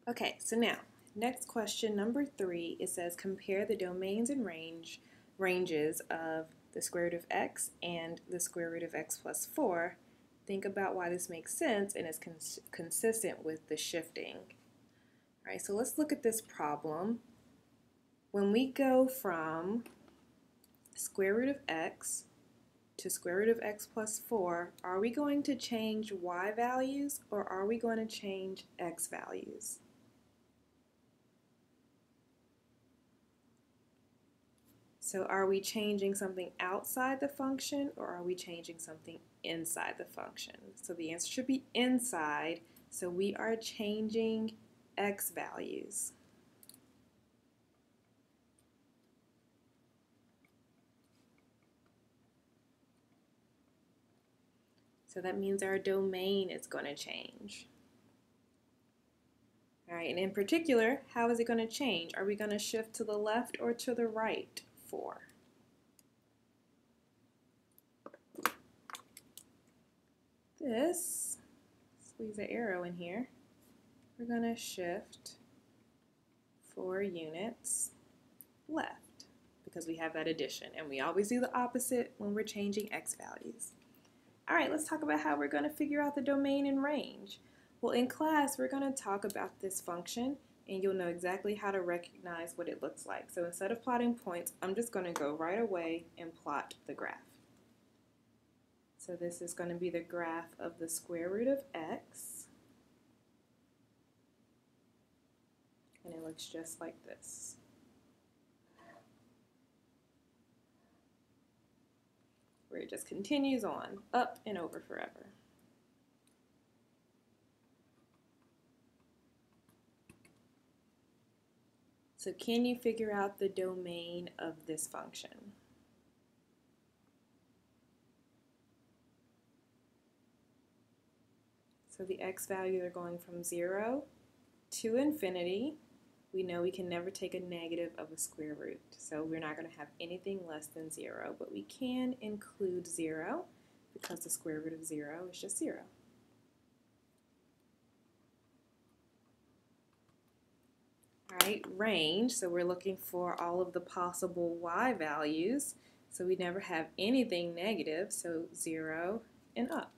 Okay, so now, next question, number 3, it says compare the domains and ranges of the square root of x and the square root of x plus 4. Think about why this makes sense and is consistent with the shifting. All right, so let's look at this problem. When we go from square root of x to square root of x plus 4, are we going to change y values or are we going to change x values? So are we changing something outside the function or are we changing something inside the function? So the answer should be inside. So we are changing x values. So that means our domain is going to change. All right, and in particular, how is it going to change? Are we going to shift to the left or to the right 4? This, squeeze the arrow in here, we're going to shift 4 units left because we have that addition, and we always do the opposite when we're changing x values. All right, let's talk about how we're going to figure out the domain and range. Well, in class, we're going to talk about this function, and you'll know exactly how to recognize what it looks like. So instead of plotting points, I'm just going to go right away and plot the graph. So this is going to be the graph of the square root of x, and it looks just like this. Where it just continues on, up and over forever. So can you figure out the domain of this function? So the x values are going from 0 to infinity. We know we can never take a negative of a square root, so we're not going to have anything less than 0, but we can include 0 because the square root of 0 is just 0. All right, range, so we're looking for all of the possible y values, so we never have anything negative, so 0 and up.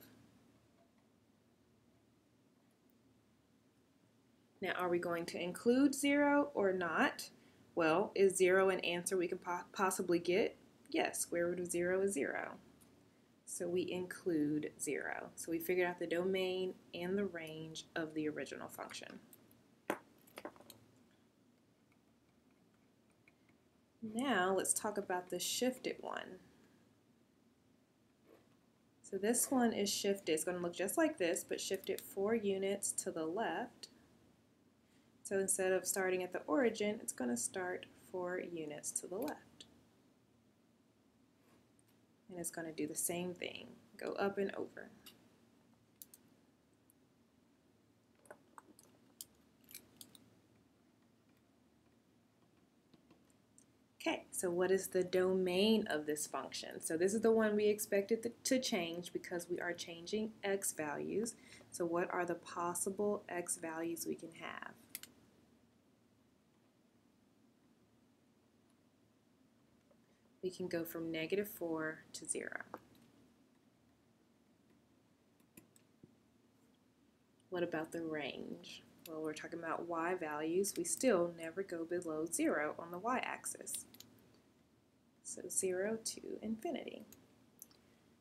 Now, are we going to include 0 or not? Well, is 0 an answer we can possibly get? Yes, square root of 0 is 0. So we include 0. So we figured out the domain and the range of the original function. Now let's talk about the shifted one. So this one is shifted. It's going to look just like this, but shifted 4 units to the left. So instead of starting at the origin, it's going to start 4 units to the left. And it's going to do the same thing, go up and over. Okay, so what is the domain of this function? So this is the one we expected to change because we are changing x values. So what are the possible x values we can have? We can go from -4 to 0. What about the range? Well, we're talking about y values. We still never go below 0 on the y-axis. So 0 to infinity.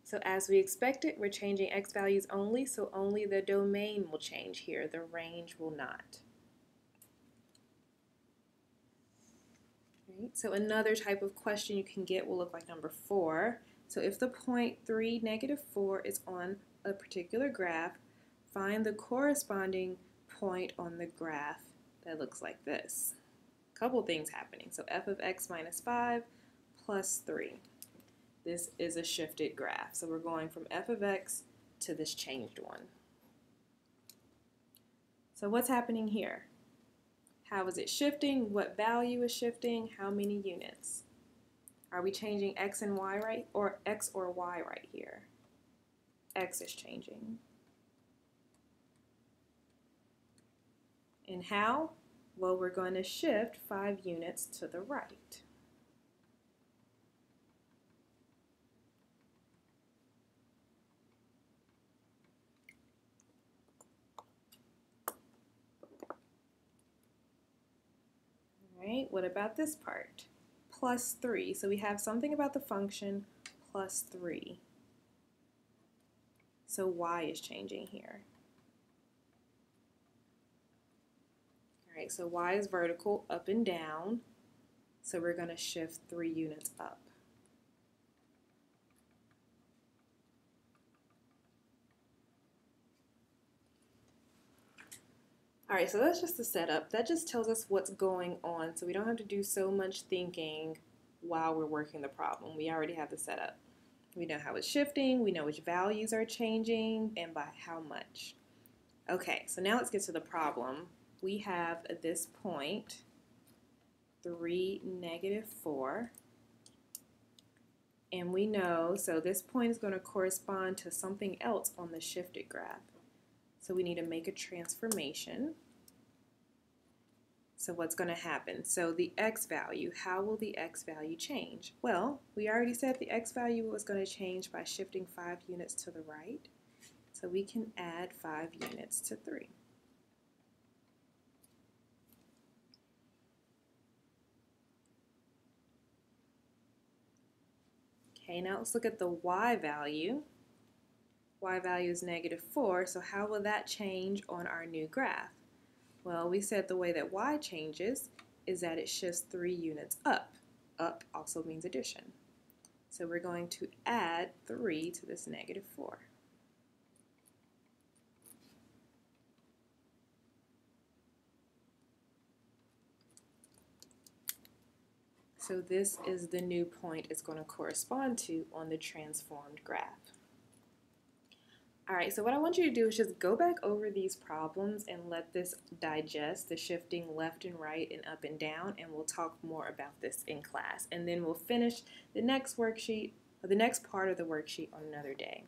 So as we expected, we're changing x values only, so only the domain will change here. The range will not. Right, so another type of question you can get will look like number 4. So if the point 3, -4 is on a particular graph, find the corresponding point on the graph that looks like this. A couple things happening. So f of x minus 5 plus 3. This is a shifted graph. So we're going from f of x to this changed one. So what's happening here? How is it shifting? What value is shifting? How many units? Are we changing x and y right, or x or y right here? X is changing. And how? Well, we're going to shift 5 units to the right. All right, what about this part? Plus 3. So we have something about the function plus 3. So y is changing here. All right, so y is vertical, up and down. So we're going to shift 3 units up. All right, so that's just the setup. That just tells us what's going on, so we don't have to do so much thinking while we're working the problem. We already have the setup. We know how it's shifting, we know which values are changing, and by how much. Okay, so now let's get to the problem. We have at this point 3, -4. And we know, so this point is going to correspond to something else on the shifted graph. So we need to make a transformation. So what's going to happen? So the x value, how will the x value change? Well, we already said the x value was going to change by shifting 5 units to the right. So we can add 5 units to 3. Okay, now let's look at the y value. Y value is -4, so how will that change on our new graph? Well, we said the way that y changes is that it shifts 3 units up. Up also means addition. So we're going to add 3 to this -4. So this is the new point it's going to correspond to on the transformed graph. All right, so what I want you to do is just go back over these problems and let this digest, the shifting left and right and up and down, and we'll talk more about this in class. And then we'll finish the next worksheet, or the next part of the worksheet on another day.